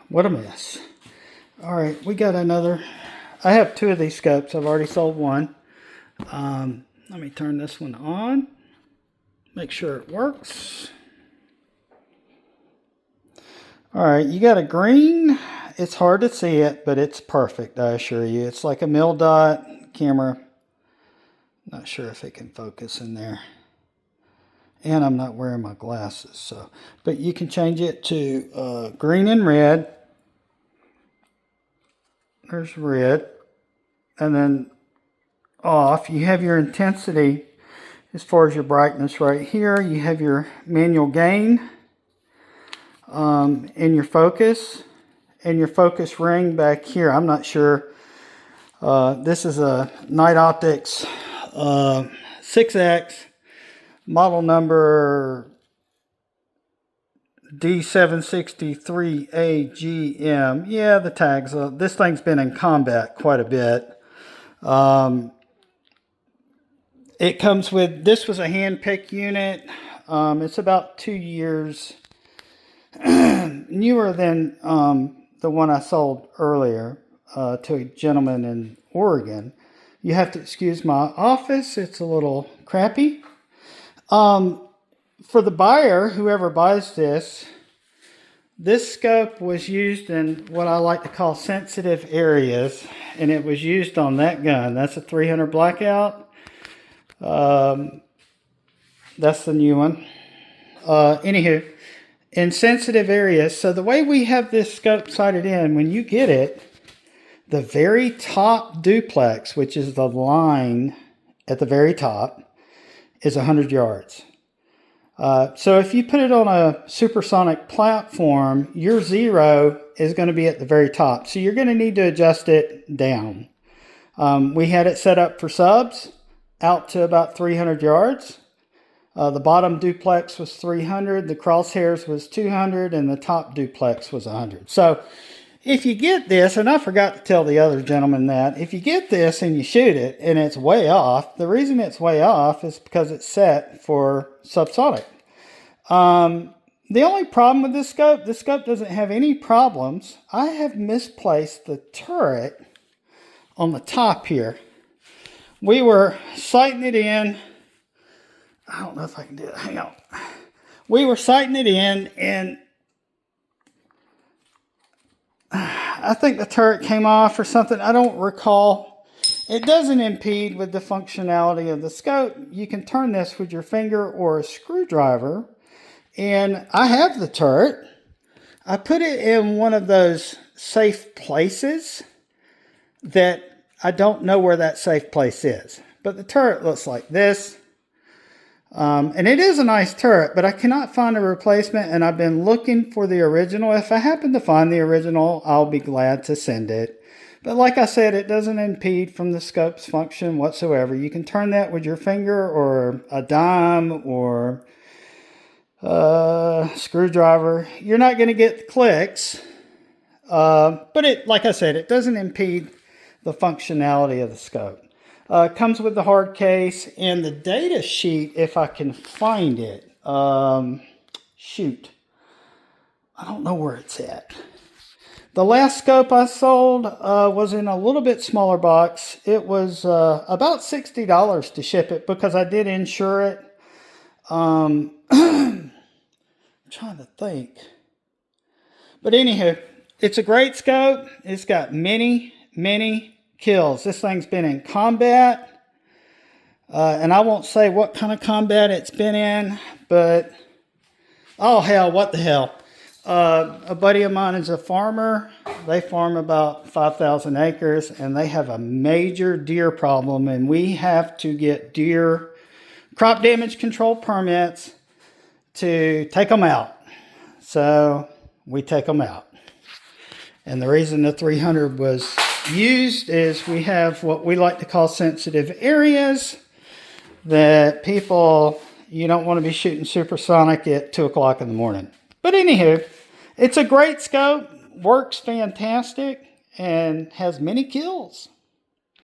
What a mess. All right, we got another. I have two of these scopes. I've already sold one. Let me turn this one on. Make sure it works. All right, you got a green. It's hard to see it, but it's perfect, I assure you. It's like a mil dot camera. Not sure if it can focus in there. And I'm not wearing my glasses, so. But you can change it to green and red. There's red. And then off, you have your intensity as far as your brightness right here. You have your manual gain and your focus ring back here. I'm not sure. This is a Night Optics 6X model number D-760-3AGM. Yeah, the tags. This thing's been in combat quite a bit. It comes with, this was a hand-picked unit. It's about 2 years newer than the one I sold earlier to a gentleman in Oregon. You have to excuse my office. It's a little crappy. For the buyer, whoever buys this scope was used in what I like to call sensitive areas, and it was used on that gun. That's a 300 blackout. That's the new one. Anywho, in sensitive areas, so the way we have this scope sighted in, when you get it, the very top duplex, which is the line at the very top, is 100 yards. So if you put it on a supersonic platform, your zero is going to be at the very top. So you're going to need to adjust it down. We had it set up for subs out to about 300 yards. The bottom duplex was 300, the crosshairs was 200, and the top duplex was 100. So if you get this, and I forgot to tell the other gentleman that, if you get this and you shoot it and it's way off, the reason it's way off is because it's set for subsonic. The only problem with this scope doesn't have any problems. I have misplaced the turret on the top here. We were sighting it in. I don't know if I can do it. Hang on. We were sighting it in, and I think the turret came off or something. I don't recall. It doesn't impede with the functionality of the scope. You can turn this with your finger or a screwdriver. And I have the turret. I put it in one of those safe places that I don't know where that safe place is. But the turret looks like this. And it is a nice turret, but I cannot find a replacement, and I've been looking for the original. If I happen to find the original, I'll be glad to send it. But like I said, it doesn't impede from the scope's function whatsoever. You can turn that with your finger or a dime or screwdriver. You're not going to get clicks, but it, like I said, it doesn't impede the functionality of the scope. Comes with the hard case and the data sheet, if I can find it. Shoot. I don't know where it's at. The last scope I sold was in a little bit smaller box. It was about $60 to ship it because I did insure it. I'm trying to think. But anywho, it's a great scope. It's got many kills. This thing's been in combat, and I won't say what kind of combat it's been in, but oh hell, what the hell. A buddy of mine is a farmer. They farm about 5,000 acres, and they have a major deer problem, and we have to get deer crop damage control permits to take them out. So we take them out. And the reason the 300 was used is we have what we like to call sensitive areas that people, you don't want to be shooting supersonic at 2 o'clock in the morning. But anywho, it's a great scope, works fantastic, and has many kills.